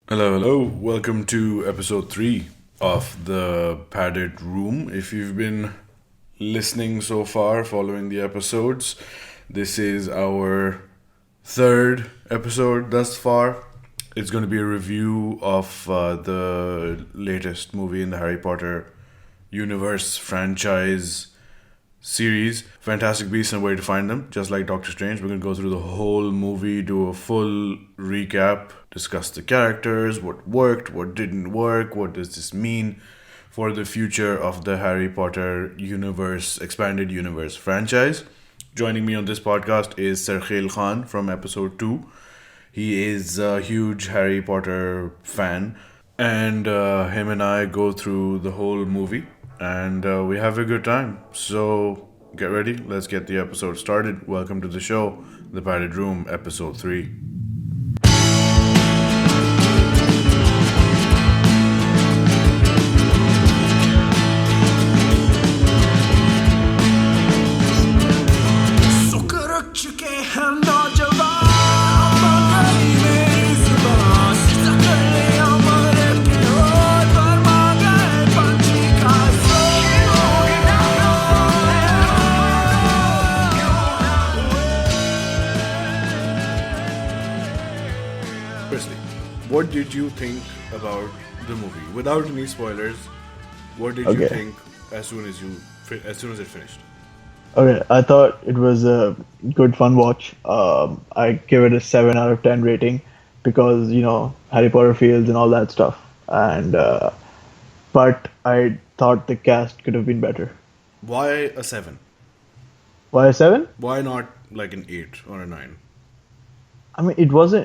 Hello, hello. Welcome to episode 3 of the Padded Room. If you've been listening so far, following the episodes, this is our third episode thus far. It's going to be a review of the latest movie in the Harry Potter universe franchise series, Fantastic Beasts and Where to Find Them. Just like Doctor Strange, we're going to go through the whole movie, do a full recap, discuss the characters, what worked, what didn't work, what does this mean for the future of the Harry Potter universe, expanded universe franchise. Joining me on this podcast is Sarkhail Khan from episode 2. He is a huge Harry Potter fan, and him and I go through the whole movie, and we have a good time. So get ready, let's get the episode started. Welcome to the show, The Padded Room, episode 3. Firstly, what did you think about the movie? Without any spoilers, what did you Okay. think as soon as it finished? Okay, I thought it was a good fun watch. I give it a 7 out of 10 rating because, Harry Potter fields and all that stuff. And but I thought the cast could have been better. Why a 7? Why a 7? Why not like an 8 or a 9? I mean, it was a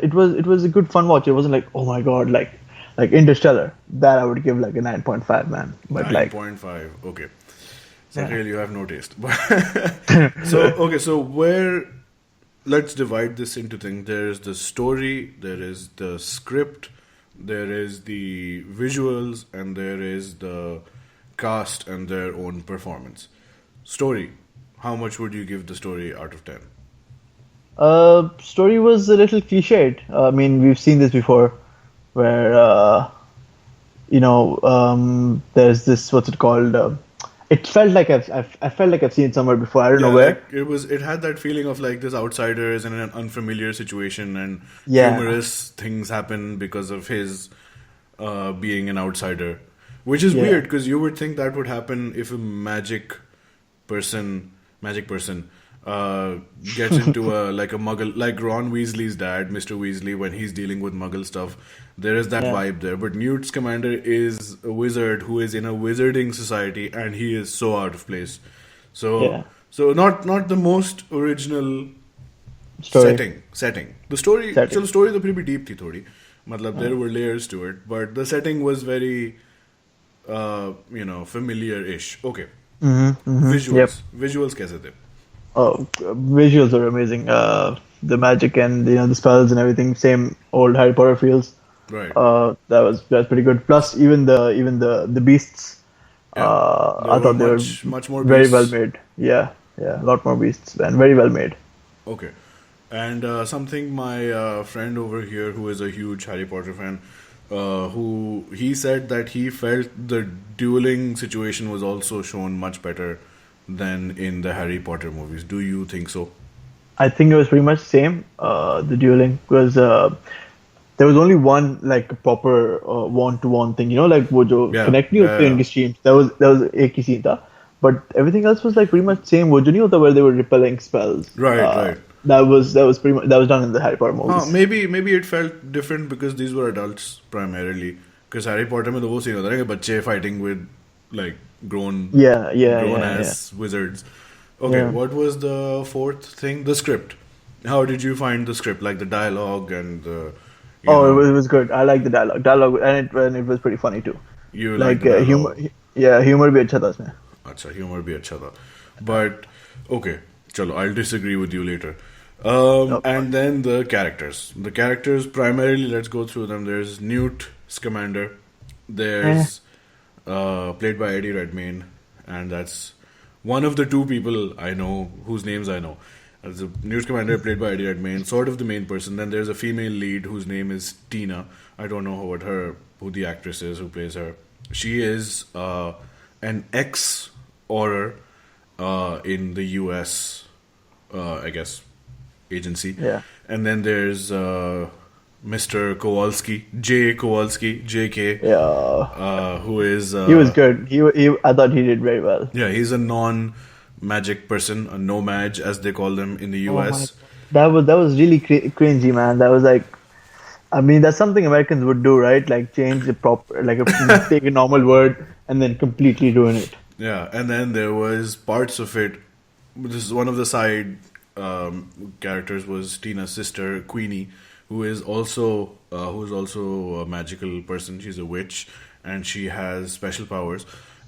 good fun watch. It wasn't like, oh my God, like Interstellar. That I would give like a 9.5, man. But like 9.5. Okay. So yeah. really, you have no taste. So where, let's divide this into things. There is the story, there is the script, there is the visuals, and there is the cast and their own performance. Story. How much would you give the story out of 10? Story was a little cliched. I mean, we've seen this before, where there's this, what's it called? It felt like I felt like I've seen it somewhere before. I don't know where. Like it had that feeling of like this outsider is in an unfamiliar situation and Yeah. humorous things happen because of his being an outsider, which is Yeah. weird because you would think that would happen if a magic person gets into a like a muggle, like Ron Weasley's dad, Mr. Weasley, when he's dealing with muggle stuff. There is that Yeah. vibe there. But Newt Scamander is a wizard who is in a wizarding society, and he is so out of place. So Yeah. so not the most original Story. setting. The story, Setting. चलो story तो फिर भी deep थी थोड़ी. मतलब there were layers to it, but the setting was very familiar-ish. Okay. Visuals. Yep. Visuals कैसे थे? Oh, visuals are amazing. The magic and the spells and everything, same old Harry Potter feels. Right. That's pretty good. Plus, even the beasts. Yeah. I thought they much more very well beasts. made. Yeah, a lot more beasts and very well made. Okay. And something my friend over here, who is a huge Harry Potter fan, who he said that he felt the dueling situation was also shown much better than in the Harry Potter movies. Do you think so? I think it was pretty much same. The dueling was there was only one like proper one-to-one thing, like वो जो Yeah, connect नहीं होते yeah. उनकी streams. That was एक ही scene था, but everything else was like pretty much same. वो जो नहीं होता where they were repelling spells. Right. That was pretty much that was done in the Harry Potter movies. maybe it felt different because these were adults primarily. Because Harry Potter में तो वो scene होता है ना कि बच्चे fighting with like grown Yeah. ass wizards. Okay, Yeah. what was the fourth thing? The script. How did you find the script? Like the dialogue and the. Oh, it was good. I like the dialogue, and it was pretty funny too. You Like the dialogue. humor, yeah, humor भी अच्छा था इसमें. अच्छा, humor भी अच्छा था. But, okay, chalo, I'll disagree with you later. And then the characters. The characters, primarily, let's go through them. There's Newt Scamander. There's, played by Eddie Redmayne. And that's one of the two people I know, whose names I know. As a news commander played by Eddie Redmayne, sort of the main person. Then there's a female lead whose name is Tina. I don't know who the actress is who plays her. She is an ex horror in the US, I guess, agency. Yeah. And then there's Mr. Kowalski, J. Kowalski, JK, Yeah. who is He was good. I thought he did very well. yeah, he's a non-magic person, a no-mage as they call them in the Oh my US. God. That was really cringy, man. That was like, I mean, that's something Americans would do, right? Like change the proper, like take a normal word and then completely ruin it. Yeah, and then there was parts of it. This is one of the side characters was Tina's sister Queenie, who is also a magical person. She's a witch, and she has special powers.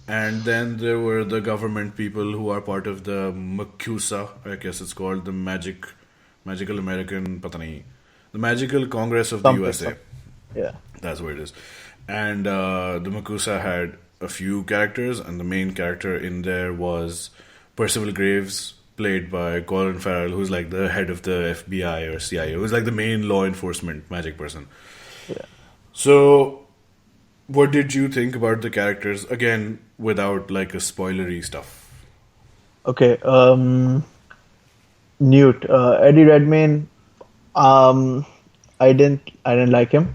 And then there were the government people who are part of the MACUSA, I guess it's called the Magical American, pata nahi, the Magical Congress of the Something, USA. yeah. That's what it is. And the Makusa had a few characters, and the main character in there was Percival Graves, played by Colin Farrell, who's like the head of the FBI or CIA, who's like the main law enforcement magic person. Yeah. So, what did you think about the characters? Again, without like a spoilery stuff. Okay. Newt, Eddie Redmayne. I didn't like him.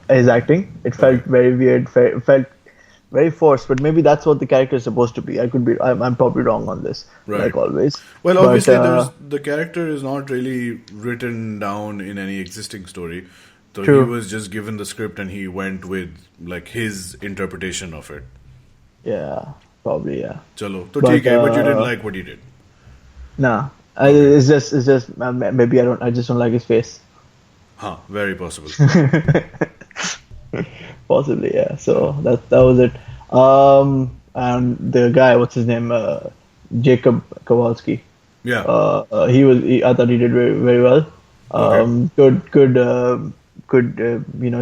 His acting. It felt Okay. very weird. Felt very forced. But maybe that's what the character is supposed to be. I could be. I'm probably wrong on this, Right. like always. Well, But obviously, the character is not really written down in any existing story. So he true. was just given the script and he went with like his interpretation of it. Yeah. Probably. Yeah. Chalo, to But theek hai, but you didn't like what he did. nah. Okay. It's just maybe I just don't like his face. Huh, very possible. Possibly, yeah. So that was it. And the guy, what's his name? Jacob Kowalski. Yeah. I thought he did very very well. Okay. Good.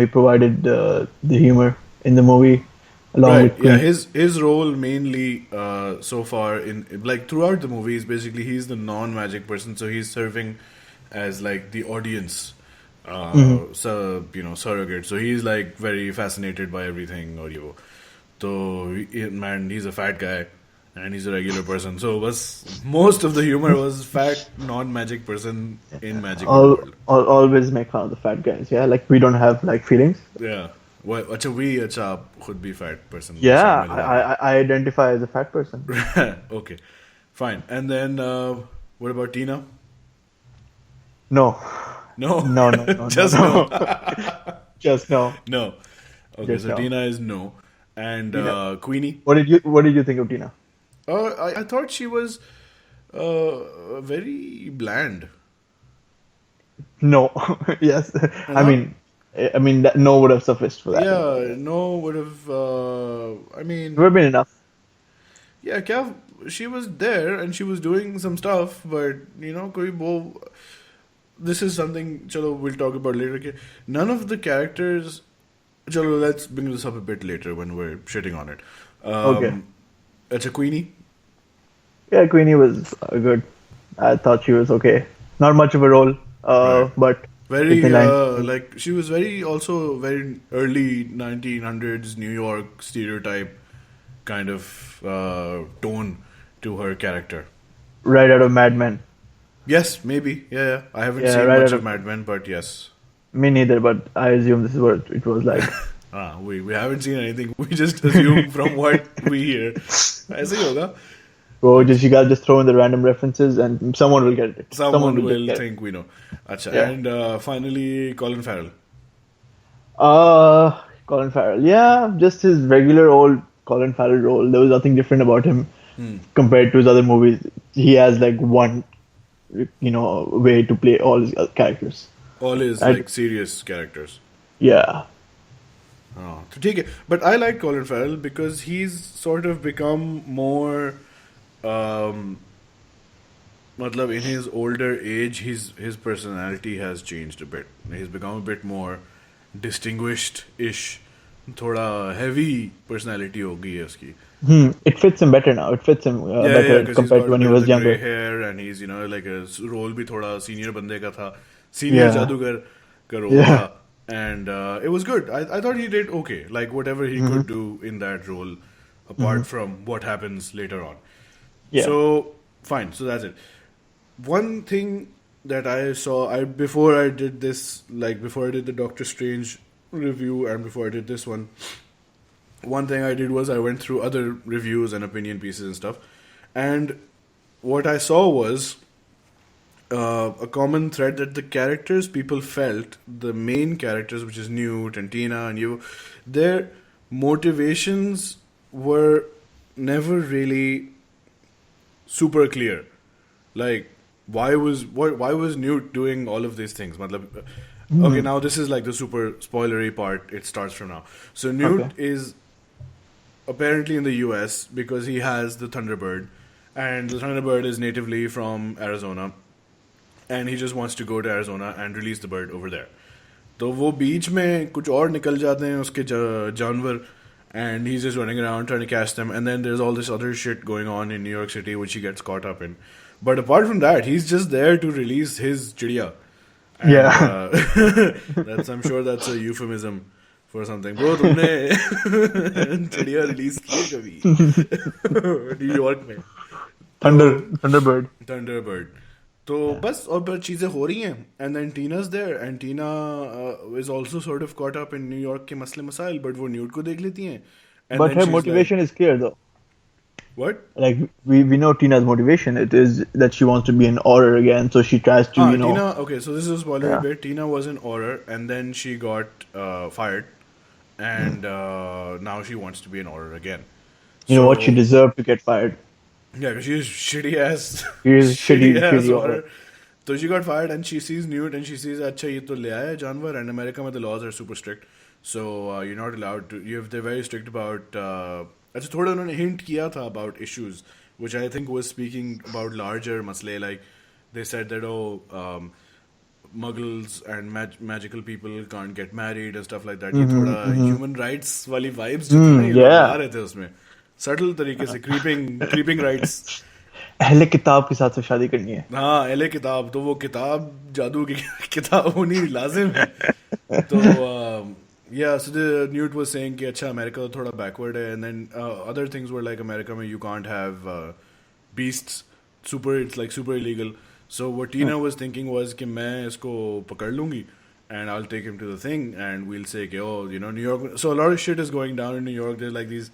He provided the humor in the movie along Right. with Yeah. Queen. His role mainly so far in like throughout the movie is basically he's the non-magic person, so he's serving as like the audience, so surrogate. So he's like very fascinated by everything. Or you, so man, he's a fat guy. And he's a regular person. So most of the humor was fat non-magic person in magical world. Always make fun of the fat guys. Yeah, like we don't have like feelings. Yeah. Well, अच्छा खुद भी fat person Yeah, शामिल हो गए. I identify as a fat person. Okay, fine. And then what about Tina? No, No, no, just no. no. Just no. No. Okay, Just so no. Tina is no, and Tina. Queenie. What did you think of Tina? I thought she was very bland. No. Yes. I Uh-huh. mean, that no would have sufficed for that. Yeah, no would have. I It mean, would have been enough. yeah, she was there and she was doing some stuff, but this is something. Chalo, we'll talk about later. Okay? None of the characters. Chalo, let's bring this up a bit later when we're shitting on it. Okay. It's a Queenie. Yeah, Queenie was good. I thought she was okay. Not much of a role, Right. but Very Disney line. like she was very early 1900s New York stereotype kind of tone to her character. Right out of Mad Men. Yes, maybe. Yeah. I haven't Yeah, seen right much out of of- Mad Men, but yes. Me neither, but I assume this is what it was like. We haven't seen anything. We just assume from what we hear. ऐसे ही होगा. Bro, you gotta just throw in the random references and someone will get it. Someone just will get it. think we know. Acha. Yeah. And finally, Colin Farrell. Colin Farrell. Yeah, just his regular old Colin Farrell role. There was nothing different about him compared to his other movies. He has like one, way to play all his characters. All his I- like serious characters. Yeah. Oh, to take it. But I like Colin Farrell because he's sort of become more. Matlab, in his older age, his personality has changed a bit. He's become a bit more distinguished-ish. थोड़ा heavy personality हो गई है उसकी. It fits him better now. It fits him better because he's compared got to when a he bit of was the grey younger. hair and he's like a role भी थोड़ा senior बंदे का था. Senior Yeah. जादूगर का role Yeah. था. and it was good. I thought he did okay, like whatever he could do in that role, apart from what happens later on. Yeah. So fine, so that's it. One thing that I saw, I before I did this, like before I did the Doctor Strange review and before I did this one thing I did was I went through other reviews and opinion pieces and stuff, and what I saw was a common thread that the characters people felt, the main characters, which is Newt and Tina and you, their motivations were never really super clear. Like, why was Newt doing all of these things? Matlab, okay, now this is like the super spoilery part. It starts from now. So Newt Okay. is apparently in the US because he has the Thunderbird, and the Thunderbird is natively from Arizona, and he just wants to go to Arizona and release the bird over there. तो वो बीच में कुछ और निकल जाते हैं उसके जानवर, and he's just running around trying to catch them, and then there's all this other shit going on in New York City which he gets caught up in. But apart from that, he's just there to release his chidiya. And, Yeah. that's, I'm sure that's a euphemism for something. Bro, तुमने चिड़िया release की है कभी New York में? Thunderbird. Thunderbird. तो बस और बस चीजें हो रही हैं, and then Tina's there, and Tina is also sort of caught up in New York के मसले मसाइल, but वो Newt को देख लेती हैं, and But then her she's motivation is clear though. like, what? Like we know Tina's motivation. It is that she wants to be an Auror again, so she tries to, Tina. Okay, so this is a spoiler Yeah. bit. Tina was an Auror, and then she got fired, and now she wants to be an Auror again. you know what, she So- deserved to get fired. Yeah, because she is shitty ass. She is shitty Auror. Auror. So she got fired, and she sees Newt, and she sees, अच्छा ये तो ले आया जानवर, and America में the laws are super strict, so you're not allowed to. They're very strict about. अच्छा थोड़ा उन्होंने hint किया था about issues, which I think was speaking about larger मसले, like they said that muggles and magical people can't get married and stuff like that. ये थोड़ा human rights वाली vibes जो थी ना, ये लोग yeah. ला रहे थे उसमें subtle तरीके से creeping rights. अहले किताब के साथ तो शादी करनी है. हाँ एले किताब, तो वो किताब जादू की किताब होनी लाजिम है. तो yeah, so the Newt was saying कि अच्छा अमेरिका तो थोड़ा backward है, and then other things were like America में you can't have beasts, it's like super illegal. So what Tina was thinking was कि मैं इसको पकड़ लूंगी, and I'll take him to the thing, and we'll say कि oh, you know, New York. So a lot of shit is going down in New York. There's like these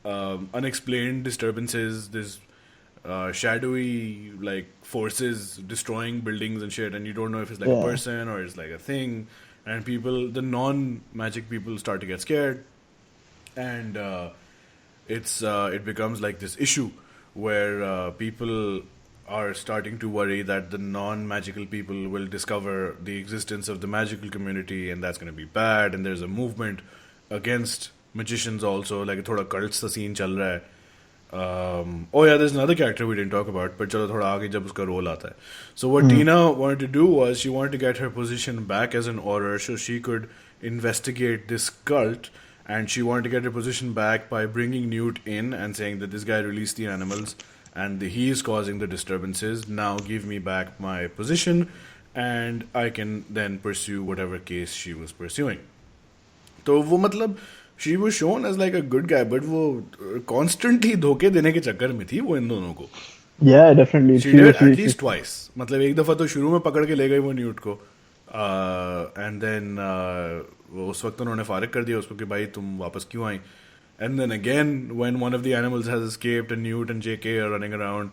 unexplained disturbances, this shadowy like forces destroying buildings and shit, and you don't know if it's like a person or it's like a thing, and people, the non-magic people, start to get scared, and it becomes like this issue where people are starting to worry that the non-magical people will discover the existence of the magical community, and that's going to be bad, and there's a movement against magicians also, like thoda cult sa scene chal raha hai. Oh yeah, there's another character we didn't talk about, but chalo thoda aage jab uska role aata hai. So what Tina wanted to do was she wanted to get her position back as an Auror so she could investigate this cult, and she wanted to get her position back by bringing Newt in and saying that this guy released the animals and he is causing the disturbances. Now give me back my position and I can then pursue whatever case she was pursuing. तो वो मतलब she was shown as like a good guy, but वो constantly धोखे देने के चक्कर में थी वो इन दोनों को. Yeah, definitely. She did at least twice. मतलब एक दफा तो शुरू में पकड़ के ले गई वो न्यूट को, and then वो उस वक्त उन्होंने फारिग कर दिया उसको कि भाई तुम वापस क्यों आई. And then again, when one of the animals has escaped and Newt and JK are running around,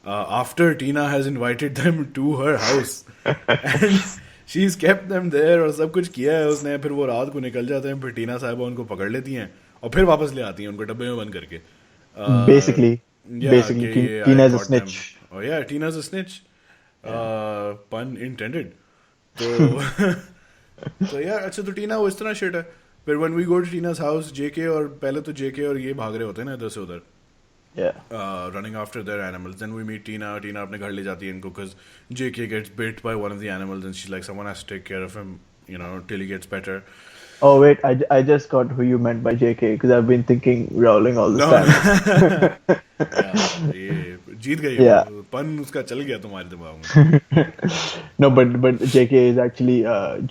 after Tina has invited them to her house, and she's kept them there और सब कुछ किया है उसने, फिर वो रात को निकल जाते हैं, फिर टीना साहिबा उनको पकड़ लेती हैं और फिर वापस ले आती हैं उनको डब्बे में बंद करके. Basically, yeah, Tina's I a caught snitch. them. Oh yeah, Tina's a snitch. Pun intended. तो तो यार अच्छा, तो टीना वो इस तरह शिट है. फिर when we go to Tina's house, JK और पहले तो JK और ये भाग रहे होते हैं ना इधर से उधर, running after their animals. Then we meet Tina. Tina अपने घर ले जाती है इनको because JK gets bit by one of the animals and she's like, someone has to take care of him, you know, till he gets better. Oh wait, I just got who you meant by JK because I've been thinking Rowling all this No, time. no. Yeah, ये जीत गई Yeah. वो पन उसका चल गया तुम्हारे दिमाग में. No, but JK is actually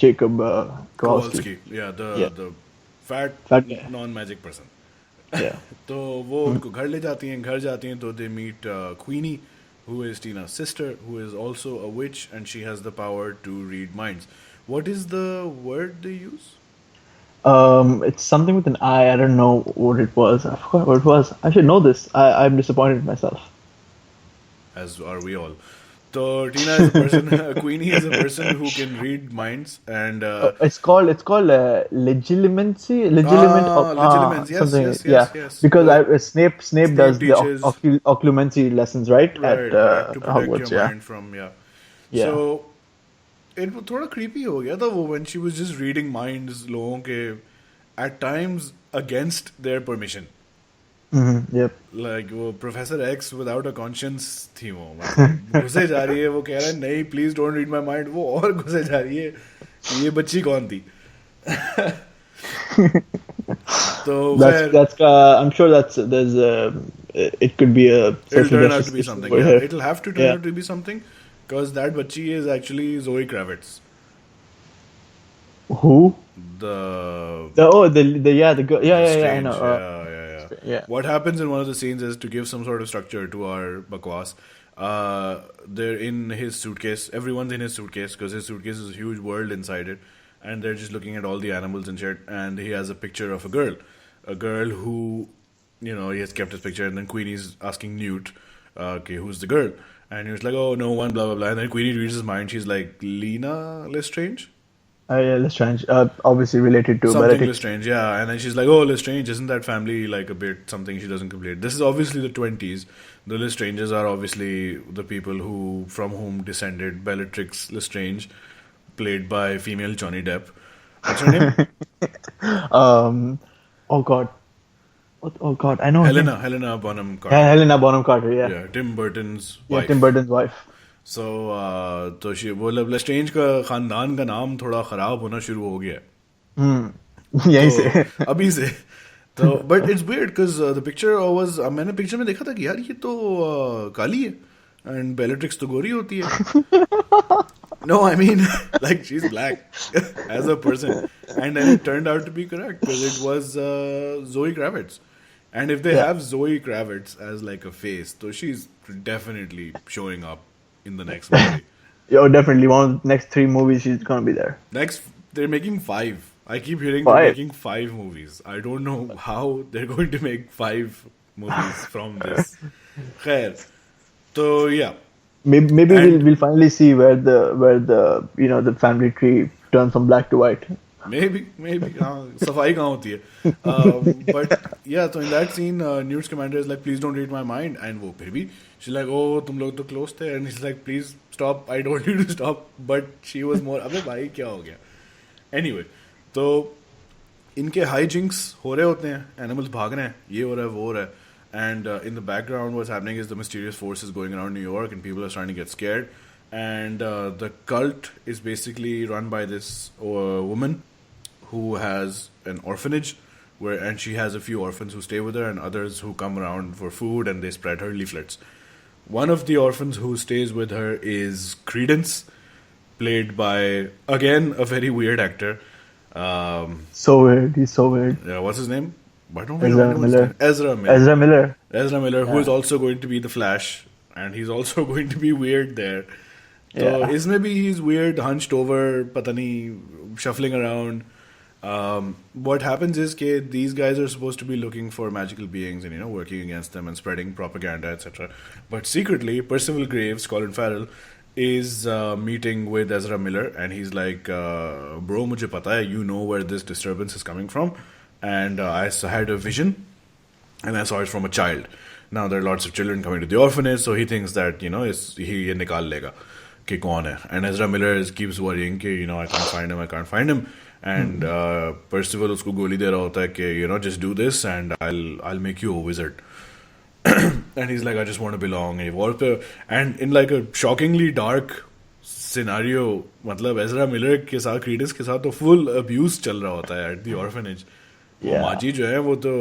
Jacob Kowalski. Kowalski, yeah, Yeah, the fat fat guy. non-magic person. Yeah. तो वो उनको घर ले जाती हैं, घर जाती हैं तो they meet Queenie, who is Tina's sister, who is also a witch, and she has the power to read minds. What is the word they use? It's something with an I. I don't know what it was. I forgot what it was. I should know this. I'm disappointed in myself. As are we all. So Tina is a person, Queenie is a person who can read minds, and It's called legilimency, legilimate, legilimens. Yes, something. yes, Yeah, yes, yes. because Snape Snape does the teaches. occlumency lessons, right, at Right, right, to protect your Hogwarts. Yeah, mind from, yeah. yeah. So it was थोड़ा creepy हो गया था वो when she was just reading minds लोगों के at times against their permission. Yep. Like वो Professor X without a conscience थी वो मतलब घुसे जा रही है वो कह रहा है नहीं please don't read my mind वो और घुसे जा रही है कि ये बच्ची कौन थी. तो खैर I'm sure it could be a it'll social turn out to justice be issue something, for yeah, her. it'll have to turn Yeah. out to be something because that bachchi is actually Zoe Kravitz, Who? the The yeah, the girl. Yeah. I know. strange, yeah. Yeah. What happens in one of the scenes is to give some sort of structure to our bakwas. They're in his suitcase. Everyone's in his suitcase because his suitcase is a huge world inside it, and they're just looking at all the animals and shit. And he has a picture of a girl who, he has kept his picture. And then Queenie's asking Newt, "Okay, who's the girl?" And he was like, "Oh, no one." Blah blah blah. And then Queenie reads his mind. She's like, "Lena Lestrange." Yeah, Lestrange. Obviously related to Something Benedict. Lestrange, yeah. And then she's like, "Oh, Lestrange, isn't that family like a bit something she doesn't complete?" This is obviously the 20s. The Lestranges are obviously the people from whom descended Bellatrix Lestrange, played by female Johnny Depp. What's her name? Um, oh God. Oh God, I know her name. Helena Bonham Yeah, Carter. Helena Bonham Carter. Yeah, Yeah, Tim Burton's yeah, wife. Tim Burton's wife. So, तो वो Lestrange का खानदान का नाम थोड़ा खराब होना शुरू हो गया है. यहीं तो से. अभी से तो but it's weird because the picture was मैंने पिक्चर में देखा था कि यार ये तो काली है एंड बेलेट्रिक्स तो गोरी होती है. No, I mean, like she's black as a person, and then it turned out to be correct because it was Zoe Kravitz, and if they Yeah. have Zoe Kravitz as like a face, so she's definitely showing up in the next movie. Oh, definitely. One of the next 3 movies, she's gonna be there. Next, they're making 5. I keep hearing they're 5. making 5 movies. I don't know how they're going to make 5 movies from this. Khair. So yeah, Maybe and we'll finally see where the the family tree turns from black to white. maybe हाँ, सफाई कहाँ होती है. But yeah, so in that scene, Newt's commander is like, please don't read my mind, and वो फिर भी she's like, oh तुम लोग तो close थे, and he's like, please stop, I told you to stop, but she was more अबे भाई क्या हो गया. Anyway, तो इनके हाई जिंक्स हो रहे होते हैं, एनिमल्स भाग रहे हैं, ये हो रहा है वो हो रहा है, and in the background what's happening is the mysterious forces going around New York and people are starting to get scared, and the cult is basically run by this woman who has an orphanage and she has a few orphans who stay with her and others who come around for food and they spread her leaflets. One of the orphans who stays with her is Credence, played by again a very weird actor. So weird. He's so weird. Yeah, what's his name? I don't really Ezra know his Miller. name. Ezra Miller. Ezra Miller. Ezra Miller, who Yeah. is also going to be the Flash, and he's also going to be weird there. So Yeah. maybe he's weird, hunched over, patani, shuffling around. What happens is that these guys are supposed to be looking for magical beings and working against them and spreading propaganda, etc. But secretly, Percival Graves, Colin Farrell, is meeting with Ezra Miller, and he's like, "Bro, mujhe pata hai, you know where this disturbance is coming from, and I had a vision." And I saw it from a child. Now there are lots of children coming to the orphanage, so he thinks that he nikal lega कि कौन है. And Ezra Miller keeps worrying कि I can't find him. And Percival उसको गोली दे रहा होता है कि just do this and I'll make you a wizard. And he's like, I just want to belong. And in like a shockingly dark scenario मतलब Ezra Miller के साथ credence के साथ तो फुल अब्यूज चल रहा होता है एट द ऑर्फनेज. वो Yeah. माची जो है वो तो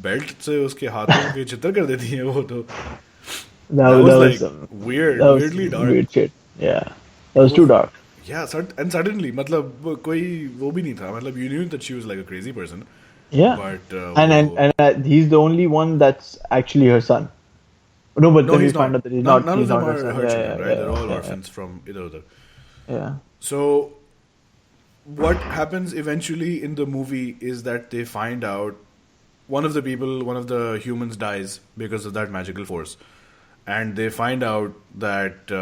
बेल्ट से उसके हाथों के चित्र कर देती है वो तो. That, That that was was like some weird, that was weirdly some dark. weird shit. Yeah. That was too dark. Yeah, and suddenly मतलब कोई वो भी नहीं था मतलब you knew that she was like a crazy person, Yeah. but And he's the only one that's actually her son. No, but no, then we he's find not. out that he's None, not. none of He's them not her are son. her Yeah, children, yeah, right? They're yeah, all yeah, orphans from either other. yeah. So what happens eventually in the movie is that they find out one of the humans dies because of that magical force. And they find out that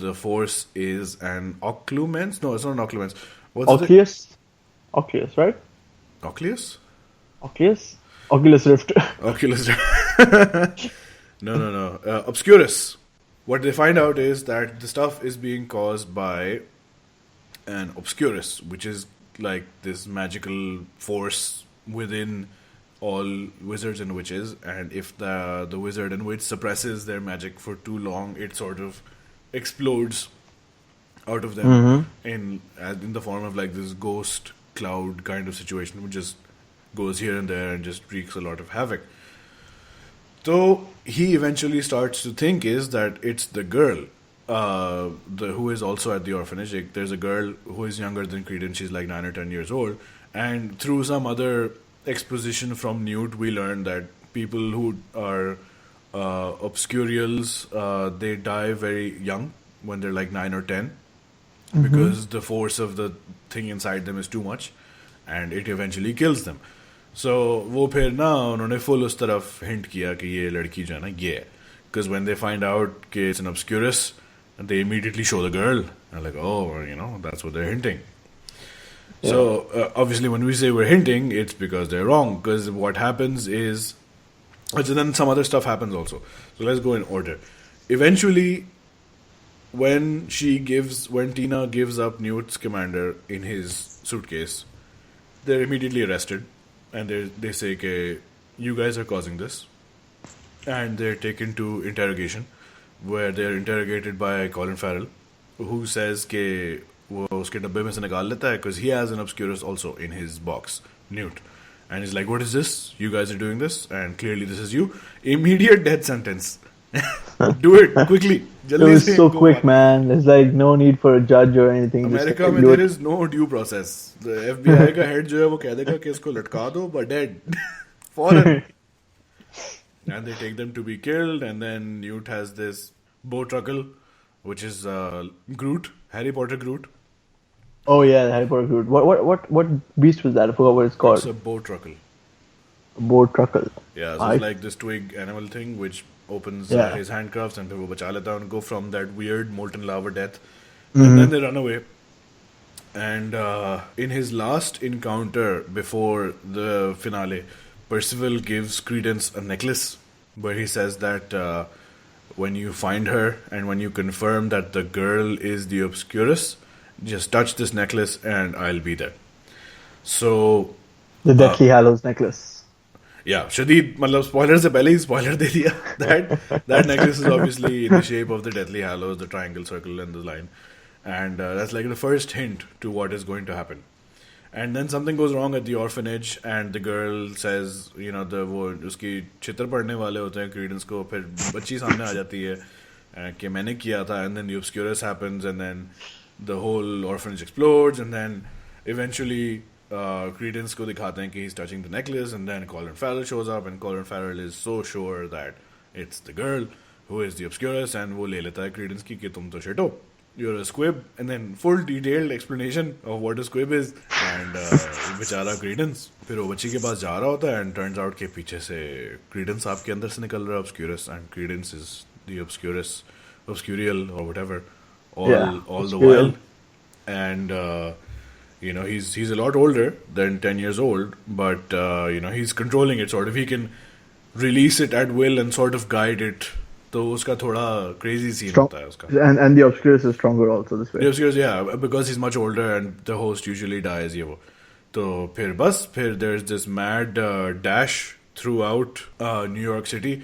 the force is an occlumens. No, it's not an occlumens. What's it? Oculus, right? Oculus? Oculus Rift. Oculus. No. Obscurus. What they find out is that the stuff is being caused by an obscurus, which is like this magical force within all wizards and witches. And if the wizard and witch suppresses their magic for too long, it sort of explodes out of them in the form of like this ghost cloud kind of situation, which just goes here and there and just wreaks a lot of havoc. So he eventually starts to think is that it's the girl who is also at the orphanage. Like, there's a girl who is younger than Credence. She's like 9 or 10 years old. And through some other exposition from Newt, we learn that people who are obscurials, they die very young when they're like 9 or 10 because the force of the thing inside them is too much and it eventually kills them. So वो फिर ना उन्होंने full उस तरफ hint किया कि ये लड़की जो है ना ये है. Because when they find out कि it's an obscurus, they immediately show the girl. And like, oh, that's what they're hinting. Yeah. So obviously when we say we're hinting, it's because they're wrong. Because what happens is, then some other stuff happens also. So let's go in order. Eventually, when Tina gives up Newt's commander in his suitcase, they're immediately arrested. And they say, okay, you guys are causing this. And they're taken to interrogation, where they're interrogated by Colin Farrell, who says कि वो उसके डब्बे में से निकाल लेता है because he has an obscurus also in his box, Newt. And he's like, what is this? You guys are doing this? And clearly this is you. Immediate death sentence. Do it quickly. It was so quick, man. There's like no need for a judge or anything. America में there is no due process. The FBI का head जो है वो कह देगा कि इसको लटका दो, but dead. Foreign. And they take them to be killed, and then Newt has this Bowtruckle, which is Groot, Harry Potter Groot. Oh yeah, the Harry Potter Groot. What beast was that? I forgot what it's called. It's a Bowtruckle. Bowtruckle. Yeah, so it's like this twig animal thing which opens his handcuffs and फिर वो बचा लेता है उनको from that weird molten lava death. And then they run away. And in his last encounter before the finale, Percival gives Credence a necklace where he says that when you find her and when you confirm that the girl is the Obscurus, just touch this necklace and I'll be there. So the Deathly Hallows necklace. Yeah, Shadid, मतलब spoiler से पहले ही spoiler दे दिया. That necklace is obviously in the shape of the Deathly Hallows, the triangle, circle, and the line, and that's like the first hint to what is going to happen. And then something goes wrong at the orphanage, and the girl says, वो उसकी चित्र पढ़ने वाले होते हैं Credence को, फिर बच्ची सामने आ जाती है कि मैंने किया था, and then the Obscurus happens, and then the whole orphanage explodes, and then eventually Credence को दिखाते हैं कि he's touching the necklace, and then Colin Farrell shows up, and Colin Farrell is so sure that it's the girl who is the Obscurus, and वो ले लेता है Credence की कि तुम तो shit हो. You're a squib, and then full detailed explanation of what a squib is, and बेचारा Credence फिर वो बच्ची के पास जा रहा होता है, and turns out कि पीछे से Credence आपके अंदर से निकल रहा है Obscurus, and Credence is the Obscurial or whatever, all the while, and he's a lot older than 10 years old, but he's controlling it sort of. He can release it at will and sort of guide it. तो उसका थोड़ा crazy scene होता है उसका. And the Obscurus is stronger also this way. The Obscurus, yeah, because he's much older and the host usually dies. ये वो. तो फिर there's this mad dash throughout New York City,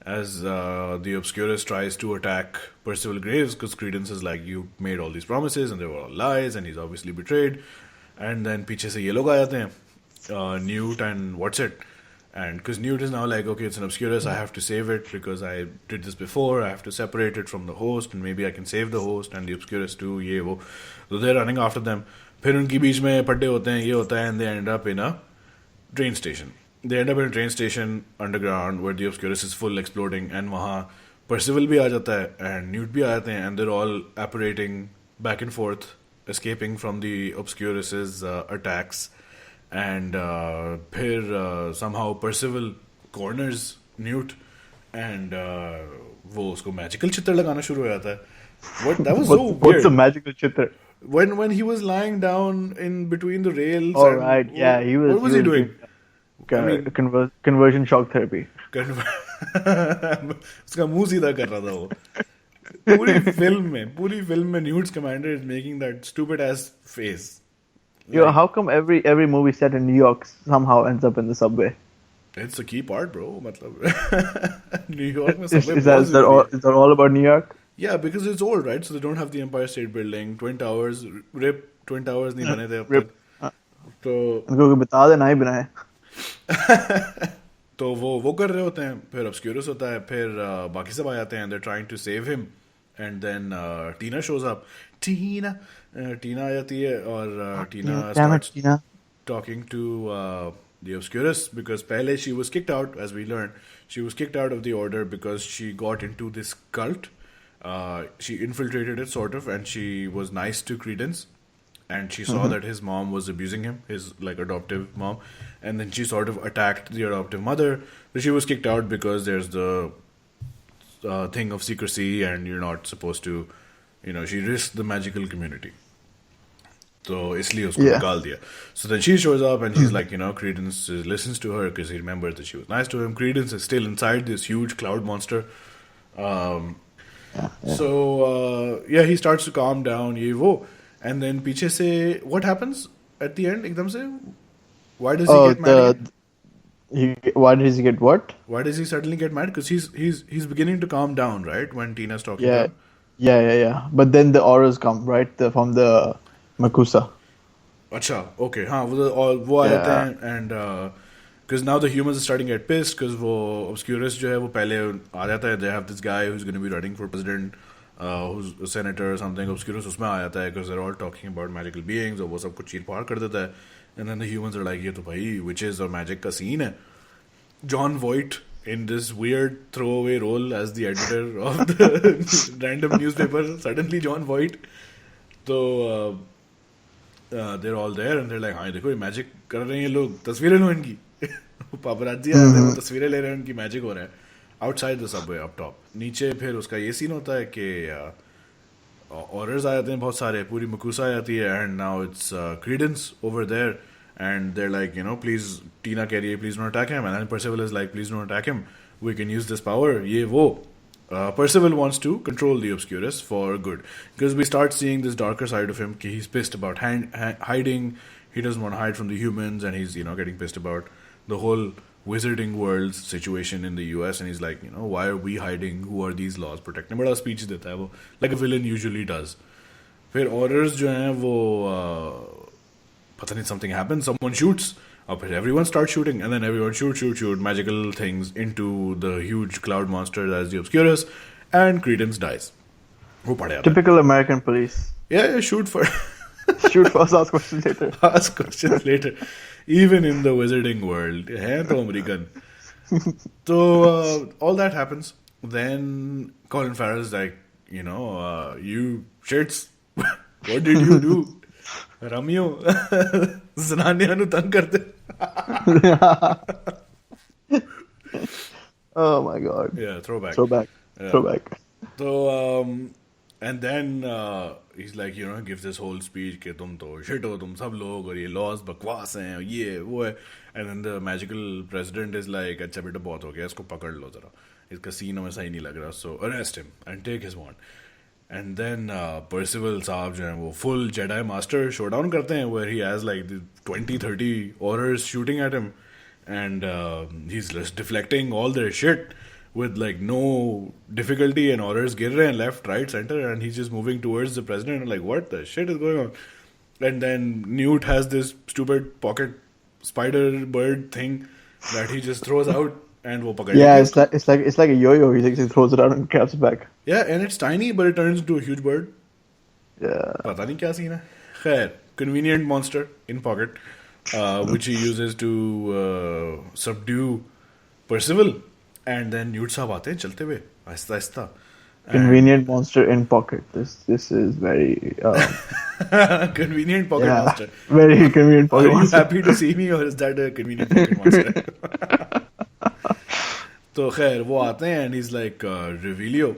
as the Obscurus tries to attack Percival Graves because Credence is like, you made all these promises and they were all lies and he's obviously betrayed. And then पीछे से ये लोग आ जाते हैं, Newt and what's it, and because Newt is now like, okay, it's an Obscurus, I have to save it because I did this before, I have to separate it from the host and maybe I can save the host and the Obscurus too, ये वो. So they're running after them. फिर उनकी बीच में पट्टे होते हैं, ये होता है, and they end up in a train station. They end up in a train station underground where the Obscurus is full exploding, and वहाँ Percival भी आ जाता है and Newt भी आ जाते हैं, and they're all apparating back and forth, escaping from the Obscurus's attacks. And फिर somehow Percival corners Newt and वो उसको magical चित्र लगाना शुरू हो जाता है. What, that was so weird. What's a magical chitra? When he was lying down in between the rails. All right, yeah, he was. What was he doing? I mean, conversion shock therapy. उसका मुंह सीधा कर रहा था वो. पूरी film में Newt's commander is making that stupid ass face. Yo, how come every movie set in New York somehow ends up in the subway? It's a key part, bro. मतलब New York में subway Is that all about New York? Yeah, because it's old, right? So they don't have the Empire State Building, Twin Towers. RIP, Twin Towers नहीं बने थे अब तक. तो उनको बता देना ही बनाए. तो वो कर रहे होते हैं, फिर Obscurus होता है, फिर बाकी सब आ जाते हैं, they're trying to save him, and then Tina shows up. Tina आ जाती है और Tina starts talking to the Obscurus because पहले she was kicked out, as we learned. She was kicked out of the order because she got into this cult. She infiltrated it sort of, and she was nice to Credence. And she saw that his mom was abusing him, his like adoptive mom, and then she sort of attacked the adoptive mother. So she was kicked out because there's the thing of secrecy, and you're not supposed to, she risked the magical community. So इसलिए उसको निकाल दिया. So then she shows up and she's like, Credence listens to her because he remembered that she was nice to him. Credence is still inside this huge cloud monster. So he starts to calm down. ये वो. And then पीछे से what happens at the end एकदम से? Why does he get mad? Why does he get what? Why does he suddenly get mad? Because he's beginning to calm down, right? When Tina's talking to him. Yeah. But then the auras come, right? From the Makusa. अच्छा, okay. हाँ, वो आ जाते हैं, and because now the humans are starting to get pissed because वो Obscurus जो है वो पहले आ जाता है. They have this guy who's going to be running for president. Who's a senator or something. Obscurus उसमें आ जाता है because they're all talking about magical beings और वो सब कुछ चीर फाड़ कर देता है. And then the humans are like, ये तो भाई witches और magic का scene है. John Voight in this weird throwaway role as the editor of the random newspaper. Suddenly John Voight. So they're all there and they're like, हाँ देखो ये magic कर रहे हैं ये लोग, तस्वीरें लो इनकी. पापराज़ी आ जाते हैं, वो तस्वीरें ले रहे हैं, उनकी magic हो रहा है. Outside the subway, up top. नीचे फिर उसका ये सीन होता है कि orders आ जाते हैं बहुत सारे, पूरी मकूसा आ जाती है, and now it's Credence over there, and they're like, please, Tina कह रही है, please don't attack him, and then Percival is like, please don't attack him, we can use this power, ये वो. Percival wants to control the Obscurus for good, because we start seeing this darker side of him, कि he's pissed about hiding, he doesn't want to hide from the humans, and he's, getting pissed about the whole wizarding world situation in the US, and he's like, why are we hiding? Who are these laws protecting? बड़ा speech देता है वो, like a villain usually does. फिर orders जो हैं वो पता नहीं, something happens, someone shoots, और फिर everyone starts shooting, and then everyone shoot magical things into the huge cloud monster as the Obscurus, and Credence dies. वो पड़े आता है. Typical American police. Yeah, shoot first. Shoot first, ask questions later. Ask questions later. Even in the wizarding world. है तो American. So all that happens. Then Colin Farrell's like, you shits, what did you do? Ramyo, ज़नानियाँ नु तंग करते. Oh my god. Yeah, throwback. Yeah. Throwback. So, and then he's like, gives this whole speech कि तुम तो shit हो, तुम सब लोग, और ये laws बकवास हैं, ये वो है. And then the magical president is like, अच्छा बेटा बहुत हो गया, इसको पकड़ लो जरा, इसका scene हमें सही नहीं लग रहा, so arrest him and take his wand. And then Percival साहब जो हैं वो full Jedi Master showdown करते हैं, where he has like the 20-30 orders shooting at him, and he's just deflecting all their shit. with like no difficulty, and orders गिर रहे हैं left, right, center, and he's just moving towards the president. And like, what the shit is going on? And then Newt has this stupid pocket spider bird thing that he just throws out, and वो पकड़ Yeah, लेती है उसको. it's like a yo-yo. He throws it out and grabs it back. Yeah, and it's tiny, but it turns into a huge bird. Yeah. पता नहीं क्या scene है. खैर, convenient monster in pocket, which he uses to subdue Percival, and then Newt साहब आते हैं चलते हुए Aahista Aahista. Convenient monster in pocket. This is very Convenient pocket yeah, monster. very convenient Are pocket you monster. happy to see me, or is that a convenient pocket monster? तो खैर वो आते हैं and he's like Revelio.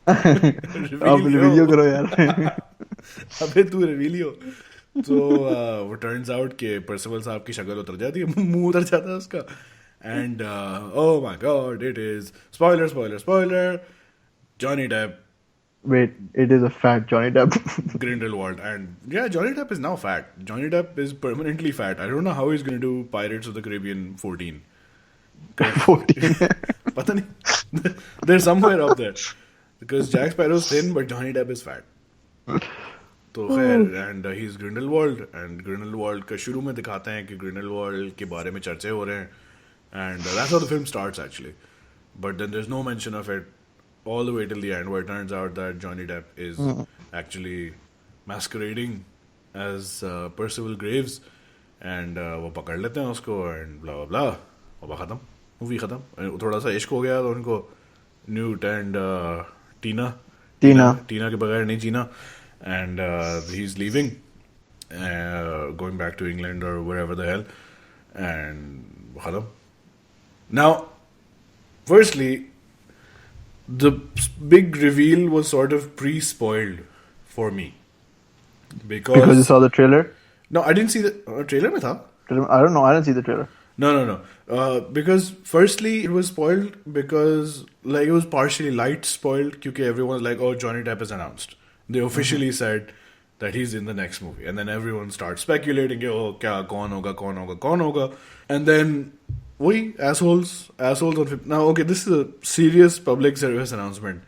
अब रिवीलियो करो यार. अबे तू Revelio. तो वो turns out कि Percival साहब की शक्ल उतर जाती है, मुंह उतर जाता है उसका. And oh my god, it is spoiler, Johnny Depp, Wait, it is a fat Johnny Depp. Grindelwald. And yeah, Johnny Depp is now fat. Johnny Depp is permanently fat. I don't know how he's going to do Pirates of the Caribbean 14. 14. पता नहीं. They're somewhere up there. Because Jack Sparrow's thin, but Johnny Depp is fat. तो खैर, and he's Grindelwald, and Grindelwald का शुरू में दिखाते हैं कि Grindelwald के बारे में चर्चे हो रहे हैं, and that's how the film starts actually. But then there's no mention of it all the way till the end, where it turns out that Johnny Depp is actually masquerading as Percival Graves, and वो पकड़ लेते हैं उसको, and blah blah blah, और खत्म, movie खत्म. थोड़ा सा इश्क हो गया तो उनको Newt and Tina के बगैर नहीं जीना, and he's leaving, going back to England or wherever the hell, and खत्म. Now, firstly, the big reveal was sort of pre-spoiled for me Because you saw the trailer? No, I didn't see the trailer में था. I don't know. I didn't see the trailer. No. Because firstly, it was spoiled because like it was partially light spoiled because everyone was like, oh, Johnny Depp is announced. They officially said that he's in the next movie. And then everyone starts speculating, oh, kya, kaun hoga. And then, assholes on... Now, okay, this is a serious public service announcement.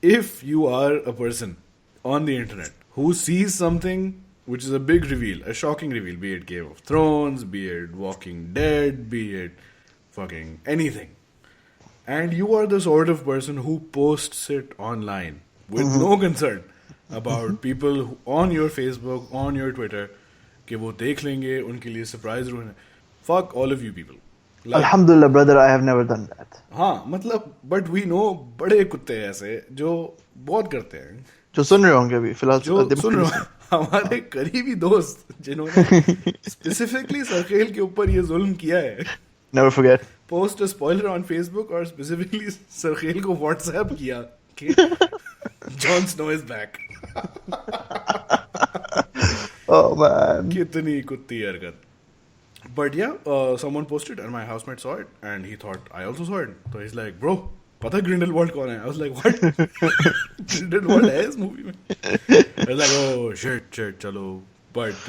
If you are a person on the internet who sees something which is a big reveal, a shocking reveal, be it Game of Thrones, be it Walking Dead, be it fucking anything, and you are the sort of person who posts it online with no concern about people on your Facebook, on your Twitter, कि वो देख लेंगे, उनके लिए surprise room है. Fuck all of you people. Like, Alhamdulillah, brother, I have never done that. हाँ, मतलब, but we know बड़े कुत्ते ऐसे जो बहुत करते हैं. जो सुन रहे होंगे अभी फिलहाल जो सुन रहे हो, हमारे करीबी दोस्त जिन्होंने specifically सरखेल के ऊपर ये जुल्म किया है. Never forget. Post a spoiler on Facebook और specifically सरखेल को WhatsApp किया कि Jon Snow is back. Oh man. कितनी कुत्ती हरकत. But yeah, someone posted and my housemate saw it and he thought I also saw it. So he's like, bro, पता है Grindelwald कौन है? I was like, what? Grindelwald है इस movie में? I was like, oh shit, chalo. But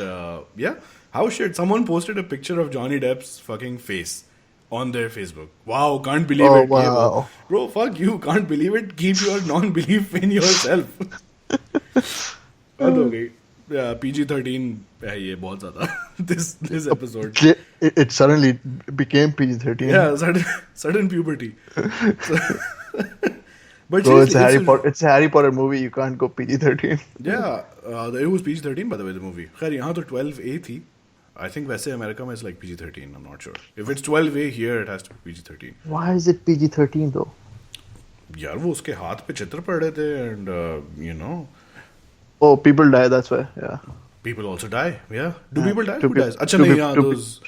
yeah, how shit? Someone posted a picture of Johnny Depp's fucking face on their Facebook. Wow, can't believe it. Wow. Bro, fuck you, can't believe it. Keep your non-belief in yourself. Okay. Yeah, PG-13 है ये बहुत ज़्यादा. This episode. It suddenly became PG-13. Yeah, sudden puberty. But so it's a Harry Potter movie. You can't go PG-13. Yeah, it was PG-13 by the way, the movie. खैर यहाँ तो 12A थी. I think वैसे America में it's like PG-13. I'm not sure. If it's 12A here, it has to be PG-13. Why is it PG-13 though? यार वो उसके हाथ पे चित्र पड़ रहे थे and you know. Oh, people die. That's why. Yeah. People also die. Yeah. Do people die? Two Who dies? अच्छा नहीं यहाँ those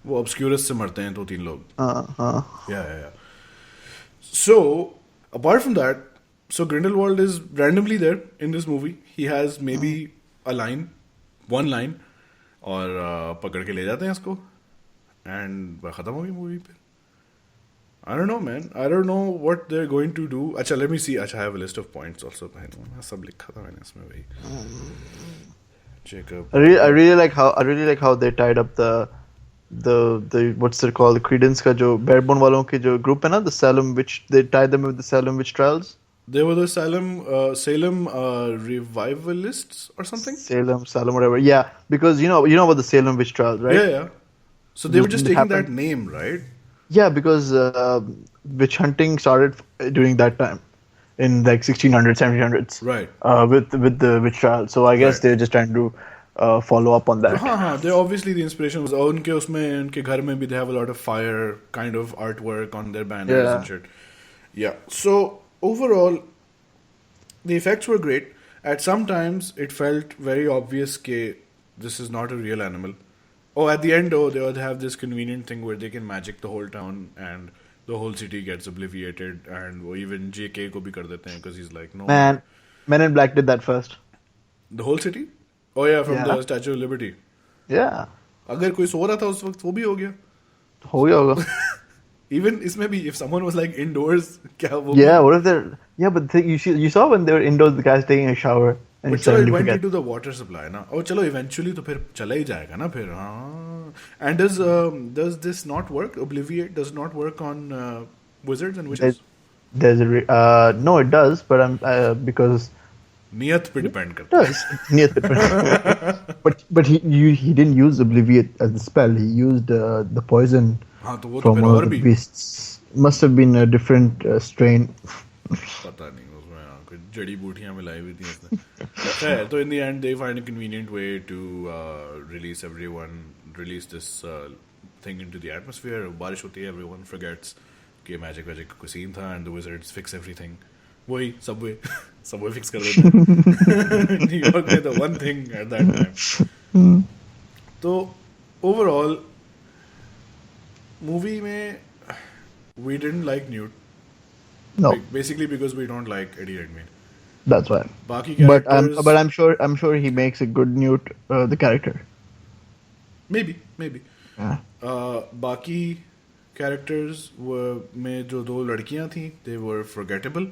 वो obscurus से मरते हैं 2-3 लोग. Yeah. So apart from that, so Grindelwald is randomly there in this movie. He has maybe one line, और पकड़ के ले जाते हैं इसको, and खत्म हो गई मूवी पे. I don't know, man. I don't know what they're going to do. अच्छा, let me see. अच्छा, I have a list of points also. सब लिखा था मैंने इसमें भाई. Jacob. I really like how they tied up the the what's it called, the Credence का जो barebone वालों के जो group है ना, the Salem witch, they tied them with the Salem witch trials. They were the Salem revivalists or something. Salem, whatever. Yeah, because you know about the Salem witch trials, right? Yeah, yeah. So they were just It taking that happened. name, right? Yeah, because witch hunting started during that time, in like 1600s, 1700s, Right, with the witch trial. So I guess right. they're just trying to follow up on that. हाँ हाँ, they obviously the inspiration was उनके उसमें उनके घर में भी they have a lot of fire kind of artwork on their banners and Yeah, shit. Yeah. So overall, the effects were great. At some times, it felt very obvious that this is not a real animal. Oh, at the end, oh, they would have this convenient thing where they can magic the whole town and the whole city gets obliterated, and वो even JK को भी कर देते हैं because he's like, no, man, Men in Black did that first. the whole city. Oh yeah, from Yeah, the Statue of Liberty. yeah, अगर कोई सो रहा था उस वक्त वो भी हो गया. हो गया होगा. Even इसमें भी if someone was like indoors, क्या वो भी. Yeah, what if they're yeah, but you saw when they were indoors, the guy's taking a shower and he But चलो it suddenly went forgets. into the water supply ना. और चलो eventually तो फिर चला ही जाएगा ना फिर हाँ. And does this not work? Obliviate does not work on wizards and There, witches. there's no, it does, but I'm because नियत पे depend it करता है. does near the but he didn't use Obliviate as the spell. He used the poison हाँ तो वो तो from फिर one of और the भी beasts. Must have been a different strain. पता नहीं उसमें हाँ, कुछ जड़ी बूटियां मिलाई हुई थी उसने. खैर तो in the end they find a convenient way to release this thing into the atmosphere. बारिश होती है, everyone forgets कि मैजिक वैजिक का कोई सीन था and the wizards fix everything. वही सबवे सबवे फिक्स कर देते हैं. न्यूयॉर्क में the one thing at that time. तो overall movie में we didn't like Newt No, basically because we don't like Eddie Redmayne. that's why. बाकी But characters I'm sure he makes a good Newt, the character. maybe Yeah. बाकी characters में जो दो लड़कियां थी they were forgettable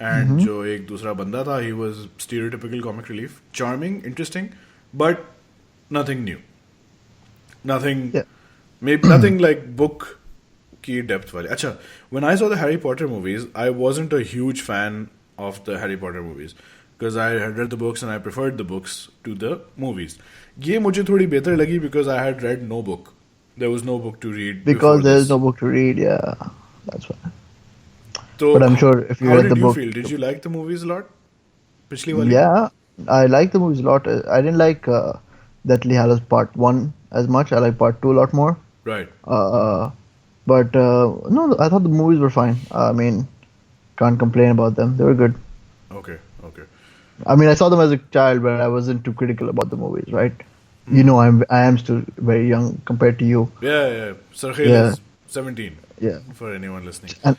and जो एक दूसरा बंदा था he was stereotypical comic relief, charming, interesting, but nothing new, nothing, Yeah. maybe nothing like book की depth वाले. अच्छा, when I saw the Harry Potter movies, I wasn't a huge fan of the Harry Potter movies because I had read the books and I preferred the books to the movies. ये मुझे थोड़ी बेहतर लगी because I had read no book. There was no book to read before Because there's this. no book to read. Yeah, that's why. So, But I'm sure if you how read the did you book, feel? Did you like the movies a lot? पिछली वाली? yeah, I like the movies a lot. I didn't like Deathly Hallows Part 1 as much. I like Part 2 a lot more. Right. But no, I thought the movies were fine. I mean, can't complain about them. They were good. Okay. Okay. I mean, I saw them as a child, but I wasn't too critical about the movies, right? You know, I am still very young compared to you. Yeah, yeah. Sarkhail Yeah, is 17 yeah, for anyone listening.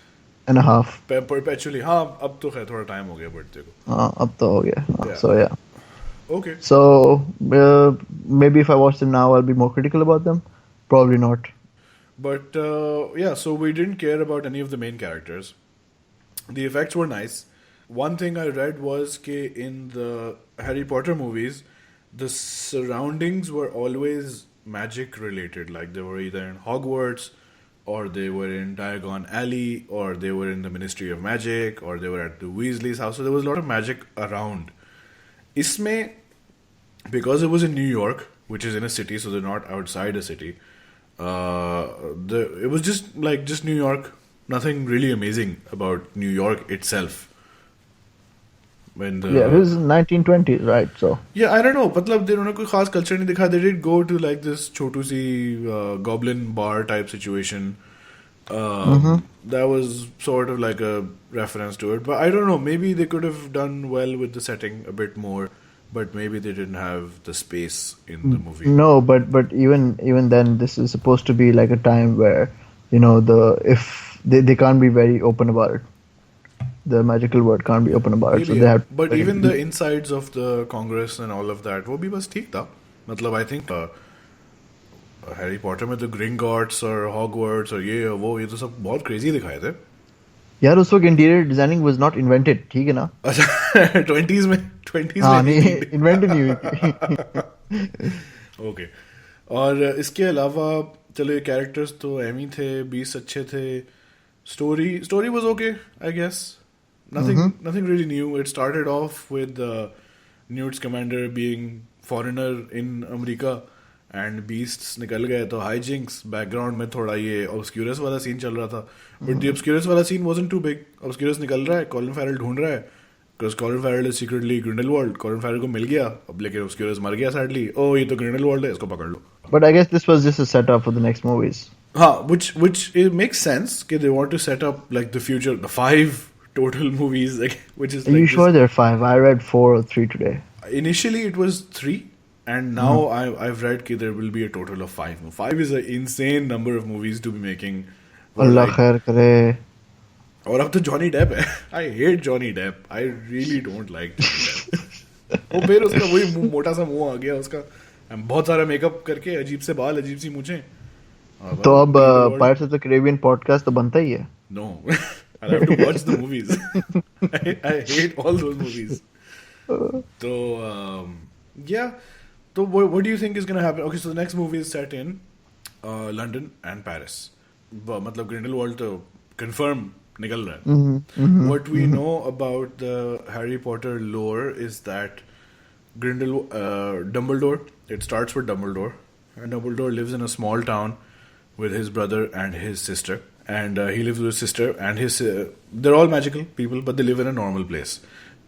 and a half. Perpetually, हाँ अब तो खैर थोड़ा time हो गया बढ़ते को. Up to ho gaya. Yeah. So yeah. Okay. So maybe if I watch them now, I'll be more critical about them. Probably not. But yeah, so we didn't care about any of the main characters. The effects were nice. One thing I read was that in the Harry Potter movies, the surroundings were always magic related. Like they were either in Hogwarts, or they were in Diagon Alley, or they were in the Ministry of Magic, or they were at the Weasley's house. So there was a lot of magic around. Isme, because it was in New York, which is in a city, so they're not outside a city. It was just New York. Nothing really amazing about New York itself. When the Yeah, this is 1920s, right? So yeah, I don't know. मतलब they उन्होंने कोई खास culture नहीं दिखा. They did go to like this Chhotu C goblin bar type situation. That was sort of like a reference to it. But I don't know. Maybe they could have done well with the setting a bit more. But maybe they didn't have the space in the movie. no, but even then, this is supposed to be like a time where if they can't be very open about it. The magical word can't be open about it, so Maybe, they have. but even the insides of the Congress and all of that, वो भी बस ठीक था. मतलब I think Harry Potter में तो Gringotts और Hogwarts और ये तो सब बहुत crazy दिखाए थे. यार उस वक्त interior designing was not invented, ठीक है ना? अच्छा 20s में हाँ नहीं नहीं, थी. इन्वेंट नहीं हुई थी. ओके. और इसके अलावा चलो ये कैरेक्टर्स तो एम ही थे, 20 अच्छे थे. Story was okay, I guess. Nothing really new. It started off with Newt's commander being foreigner in America and beasts निकल गए तो hijinks. Background में थोड़ा ये obscurus वाला scene चल रहा था. But the obscurus वाला scene wasn't too big. Obscurus निकल रहा है, Colin Farrell ढूंढ रहा है. Because Colin Farrell is secretly Grindelwald. Colin Farrell को मिल गया, अब लेकिन obscurus मर गया sadly. Oh ये तो Grindelwald है, इसको पकड़ लो. But I guess this was just a setup for the next movies. which it makes sense कि they want to set up like the future, the 5 total movies, like, which is Are like you sure there are 5? I read 4 or 3 today. Initially it was 3, and now I've read that there will be a total of 5. 5 is an insane number of movies to be making. Allah khair kare. और अब तो Johnny Depp है. I hate Johnny Depp. I really don't like Johnny Depp. वो फिर उसका वही मोटा सा मुंह आ गया उसका, बहुत सारा मेकअप करके, अजीब से बाल, अजीब सी मूंछें. तो अब Pirates of the Caribbean podcast तो बनता ही है. No, I'll have to watch the movies. I hate all those movies. So yeah. So what do you think is going to happen? Okay, so the next movie is set in London and Paris. मतलब Grindelwald तो confirm निकल रहा है. What we know about the Harry Potter lore is that Dumbledore. It starts with Dumbledore, and Dumbledore lives in a small town with his brother and his sister, and he lives with his sister and his they're all magical people, but they live in a normal place.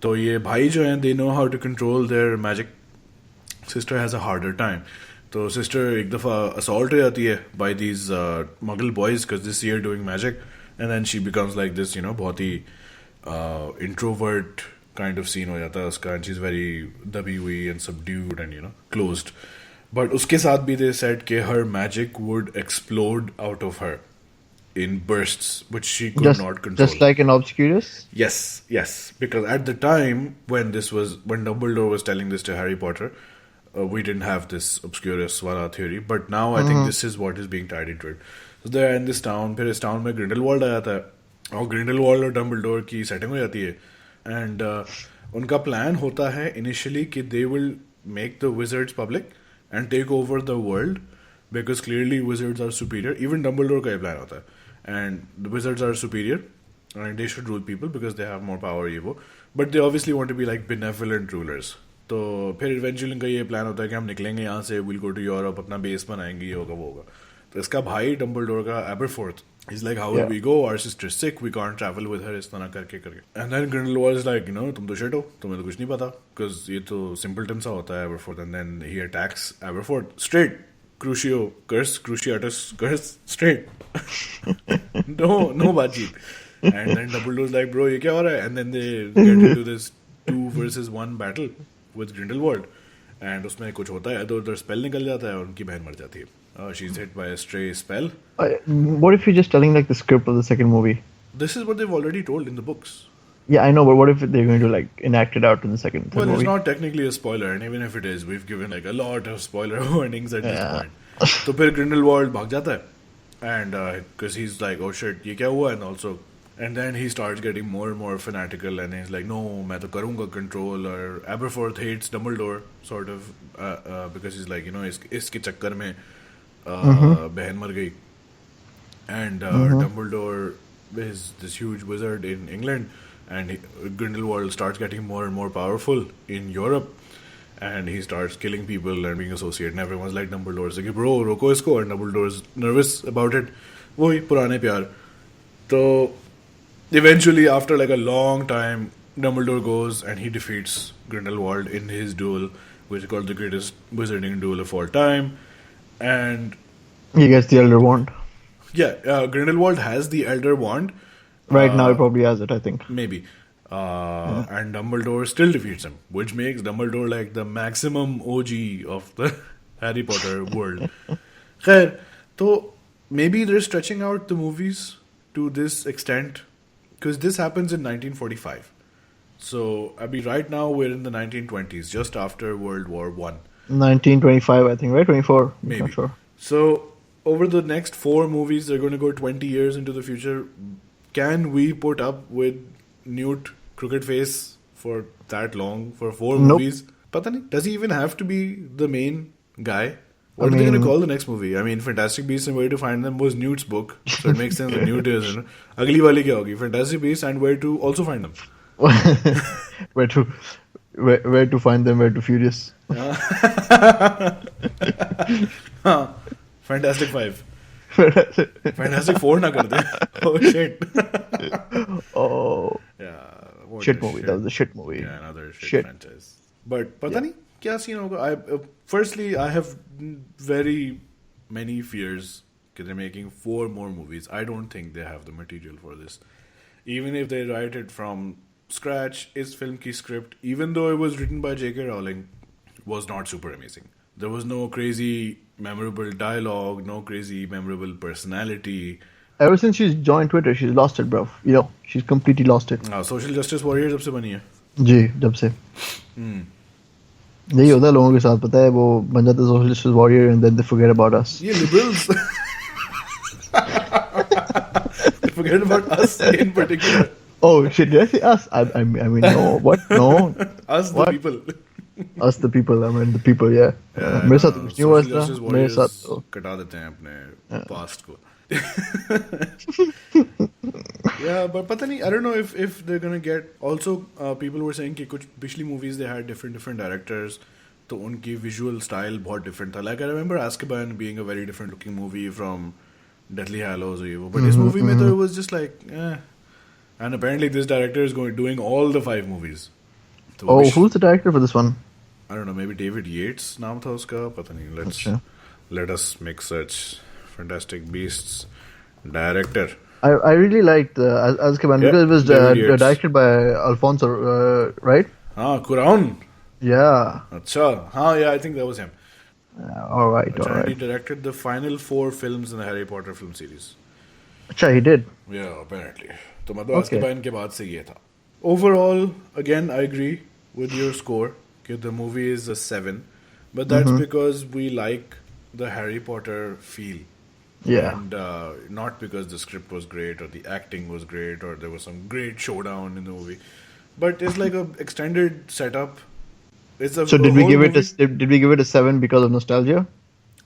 So ये भाई जो हैं, they know how to control their magic. Sister has a harder time. तो sister एक दफ़ा assault हो जाती है by these muggle boys because they see her doing magic, and then she becomes like this, you know, बहुत ही introvert kind of scene हो जाता है उसका, and she's very दबी हुई and subdued and, you know, closed. But उसके साथ भी they said कि her magic would explode out of her in bursts, which she could not control. Just like in Obscurus? Yes. Because at the time when Dumbledore was telling this to Harry Potter, we didn't have this Obscurus wala theory. But now I think this is what is being tied into it. So they're in this town. फिर इस town में Grindelwald आ जाता है, और Grindelwald और Dumbledore की setting हो जाती है. And उनका plan होता है initially कि they will make the wizards public and take over the world, because clearly wizards are superior. Even Dumbledore का ये plan होता है, and the wizards are superior and they should rule people because they have more power, ये वो. But they obviously want to be like benevolent rulers. तो फिर eventually इनका ये plan होता है कि हम निकलेंगे यहाँ से, we'll go to Europe, अपना base बनाएंगे, ये होगा वो होगा. तो इसका भाई Dumbledore का Aberforth, he's like, how will we go? Our sister's sick, we can't travel with her, इस तरह करके. And then Grindelwald is like, you know, तुम तो shit हो, तुम्हें तो कुछ नहीं पता, because ये तो simpleton सा होता है Aberforth. And then he attacks Aberforth straight. Crucio curse, Cruciatus curse, straight. no बातचीत. And then Dumbledore's like, bro, ये क्या हो रहा है? And then they get into this 2 versus 1 battle with Grindelwald. And उसमें कुछ होता है, इधर spell निकल जाता है और उनकी बहन मर जाती है. She's hit by a stray spell. What if you're just telling like the script of the second movie? This is what they've already told in the books. Yeah, I know, but what if they're going to like enact it out in the third movie? It's not technically a spoiler, and even if it is, we've given like a lot of spoiler warnings at this point. So फिर Grindelwald भाग जाता है, and because he's like, oh shit, ये क्या हुआ? And then he starts getting more and more fanatical, and he's like, no, मैं तो करूँगा control. और Aberforth hates Dumbledore sort of because he's like, you know, इसके चक्कर में बहन मर गई. And Dumbledore is this huge wizard in England, and Grindelwald starts getting more and more powerful in Europe, and he starts killing people and being associated, and everyone's like, Dumbledore's like, bro, roko isko, and Dumbledore's nervous about it. Wohi purane pyar. So eventually, after like a long time, Dumbledore goes and he defeats Grindelwald in his duel, which is called the greatest wizarding duel of all time. And he gets the Elder Wand. Yeah, Grindelwald has the Elder Wand. Right now, he probably has it, I think. Maybe. And Dumbledore still defeats him, which makes Dumbledore like the maximum OG of the Harry Potter world. Khair, so maybe they're stretching out the movies to this extent, because this happens in 1945. So, right now we're in the 1920s, just after World War One. 1925, I think, right? 24? Maybe. Not sure. So, over the next 4 movies, they're going to go 20 years into the future. Can we put up with Newt Crooked Face for that long, for 4 movies? Pata nahi. Does he even have to be the main guy? I What are they going to mean, call the next movie? I mean, Fantastic Beasts and Where to Find Them was Newt's book, so it makes sense that Newt is. Agli wali kya hogi? Fantastic Beasts and Where to Also Find Them. where to where to find them? Where to furious? Fantastic Five. Fantastic Four na kar de. Oh shit. Oh, Yeah. What shit a movie. shit. That was a shit movie. Yeah, another shit, Shit. franchise. But pata nahi kya scene hoga. Firstly, I have very many fears that they're making 4 more movies. I don't think they have the material for this. Even if they write it from scratch, its film ki script, even though it was written by J.K. Rowling, was not super amazing. There was no crazy memorable dialogue, no crazy memorable personality. Ever since she's joined Twitter, she's lost it, bro. You know, she's completely lost it. Social Justice Warrior जब से बनी है. जी, जब से यही होता है लोगों के साथ, पता है, वो बन जाते social justice warrior and then they forget about us. ये liberals. They forget about us in particular. Oh shit, did I say us? I mean no, what? No. Us the What? people. Us the people, I mean the people, yeah. मेरे साथ कुछ नहीं हुआ Social Justice इसका, मेरे साथ Warriors कटा देते हैं अपने past को. Yeah, but पता नहीं, I don't know if they're gonna get. Also, people were saying कि कुछ पिछली movies they had different directors, तो उनकी visual style बहुत different था. Like I remember Azkaban being a very different looking movie from Deathly Hallows or ये वो. But this movie में तो it was just like, eh. And apparently this director is doing all the 5 movies. तो Oh, wish- who's the director for this one? I don't know, maybe David Yates नाम था उसका, पता नहीं. अच्छा. Let us make search. Fantastic Beasts director. I really liked Azkaban Yeah, because it was David Yates. directed by Alfonso, right? हाँ, Cuarón. Yeah. अच्छा, हाँ, yeah, I think that was him. All right, all He right. directed the final 4 films in the Harry Potter film series. Acha, he did. Yeah, apparently. तो मतलब Okay. Azkaban के बाद से ये था. Overall, again, I agree with your score. कि the movie is a 7, but that's because we like the Harry Potter feel. Yeah. And not because the script was great or the acting was great or there was some great showdown in the movie, but it's like a extended setup. It's a So did we whole give it movie. did we give it a 7 because of nostalgia?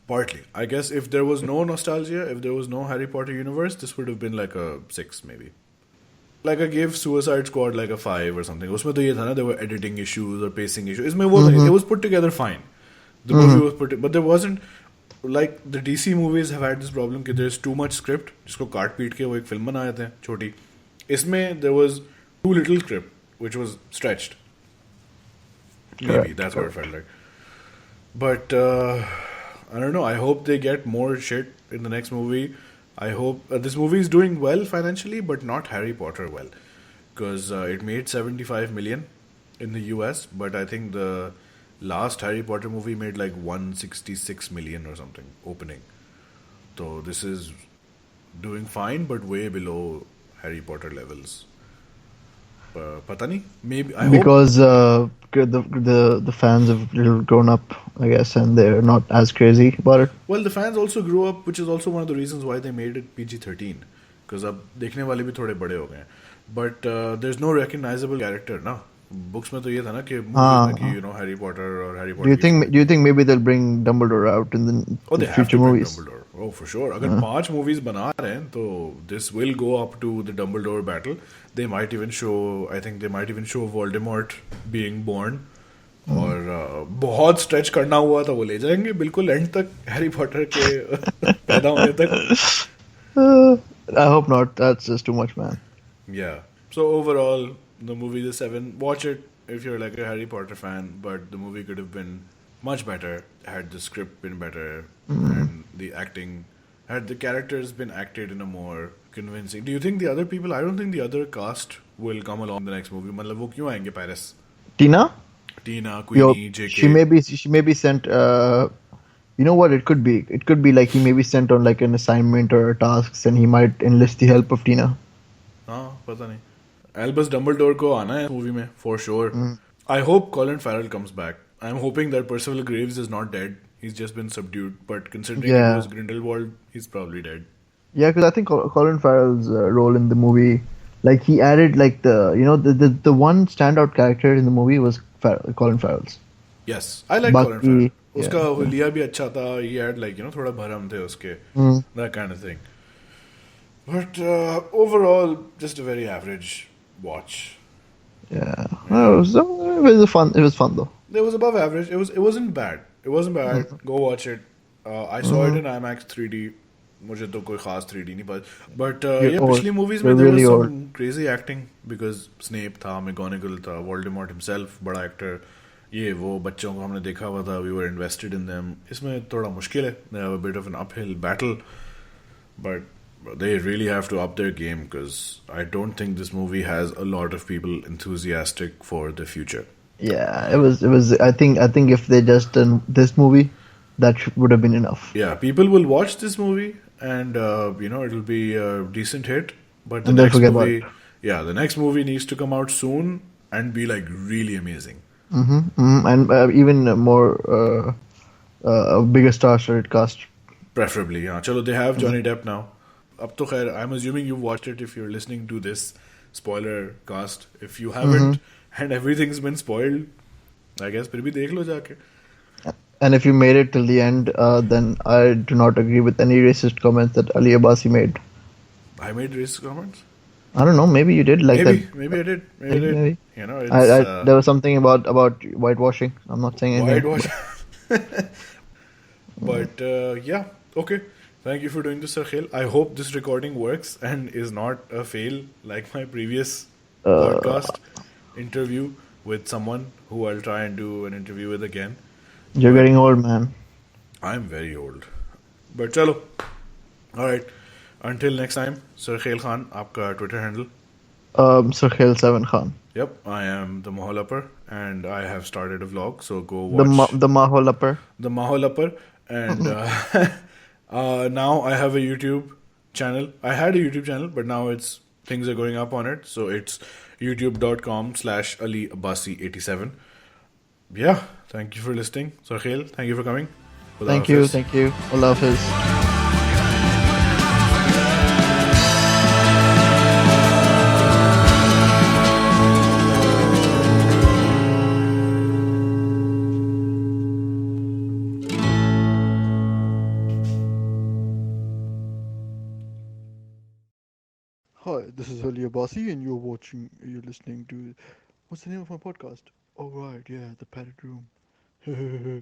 Partly, I guess if there was no nostalgia, if there was no Harry Potter universe, this would have been like a 6 maybe. Like I gave Suicide Squad like a 5 or something. उसमें तो ये था ना, there were editing issues or pacing issues. इसमें वो नहीं, it was put together fine. The movie was but there wasn't. Like the DC movies have had this problem कि there's too much script जिसको काट पीट के वो एक फिल्म बना देते हैं छोटी. इसमें there was too little script which was stretched. Maybe Correct, that's what it felt like. But I don't know. I hope they get more shit in the next movie. I hope this movie is doing well financially, but not Harry Potter well, because it made 75 million in the US, but I think the last Harry Potter movie made like 166 million or something opening. So this is doing fine, but way below Harry Potter levels. Pata nahi? Maybe I hope. Because the fans have little grown up, I guess, and they're not as crazy about it. Well, the fans also grew up, which is also one of the reasons why they made it PG-13, because अब देखने वाले भी थोड़े बड़े हो गए हैं. But there's no recognizable character ना. Books में तो ये था ना कि movies में कि, you know, Harry Potter or Harry Potter. Do you think maybe they'll bring Dumbledore out in Oh, the they have future to bring movies? Dumbledore. Oh, for sure. अगर 5 movies बना रहे हैं तो this will go up to the Dumbledore battle. They might even show, I think they might even show Voldemort being born. और बहुत stretch करना हुआ था वो ले जाएंगे बिल्कुल एंड तक हैरी पॉटर के पैदा होने तक. I hope not. That's just too much, man. Yeah. So overall, the movie is 7. Watch it if you're like a Harry Potter fan, but the movie could have been much better had the script been better and the acting, had the characters been acted in a more convincing. Do you think the other people? I don't think the other cast will come along in the next movie. मतलब वो क्यों आएंगे Paris? Tina? Tina, Yo, Queenie, JK. she may be sent. You know what? It could be. It could be like he may be sent on like an assignment or a tasks, and he might enlist the help of Tina. हाँ पता नहीं. Albus Dumbledore को आना है movie में for sure. I hope Colin Farrell comes back. I'm hoping that Percival Graves is not dead. He's just been subdued. But considering it was Grindelwald, he's probably dead. Yeah, because I think Colin Farrell's role in the movie, like he added like the one standout character in the movie was Colin Farrell's. Yes, I like Colin Farrell. Yeah. उसका Yeah. हुलिया भी अच्छा था. He had like थोड़ा भरम थे उसके. Mm, That kind of thing. But overall, just a very average watch. yeah. Yeah. It was fun. It was fun though. It was above average. It wasn't bad. It wasn't bad. Mm-hmm. Go watch it. I saw it Mm-hmm. in IMAX 3D. मुझे तो कोई खास 3D नहीं पर but You're yeah, old. पिछली movies में You're there was really some old. crazy acting because Snape था, McGonagall था, Voldemort himself बड़ा एक्टर. ये वो बच्चों को हमने देखा हुआ था. We were invested in them. इसमें थोड़ा मुश्किल है. They have a bit of an uphill battle, but they really have to up their game because I don't think this movie has a lot of people enthusiastic for the future. Yeah, it was. It was. I think if they just done this movie, that would have been enough. Yeah, people will watch this movie and it'll be a decent hit. But the And they'll next forget about it. movie, yeah, the next movie needs to come out soon and be like really amazing. And even more bigger star-studded cast. Preferably, yeah. Chalo, they have Mhm. Johnny Depp now. Ab to khair, I'm assuming you've watched it if you're listening to this spoiler cast. If you haven't and everything's been spoiled, I guess फिर भी देख लो जाके. And if you made it till the end, then I do not agree with any racist comments that Ali Abasi made. I made racist comments. I don't know. Maybe you did like that. Maybe I did. Maybe I Maybe, did. maybe. It's There was something about whitewashing. I'm not saying anything. whitewash. But yeah, okay. Thank you for doing this, Sarkhail. I hope this recording works and is not a fail like my previous Uh, podcast interview with someone who I'll try and do an interview with again. you're But getting old, man. I'm very old. But chalo. Alright. Until next time, Sarkhail Khan, आपका Twitter handle. Sarkhail Seven Khan. Yep, I am the Mahol Upper and I have started a vlog, so go watch The Mahol Upper. the Mahol Upper. And now I have a YouTube channel. I had a YouTube channel, but now it's things are going up on it. So it's youtube.com/Ali Abbasi87. Yeah, thank you for listening. Sarkhail, thank you for coming. Khuda Thank you. Hafiz. Thank you. Allah Hafiz. Hi, this is Ali Abasi, and you're listening to, what's the name of my podcast? Oh, right, yeah, The Padded Room.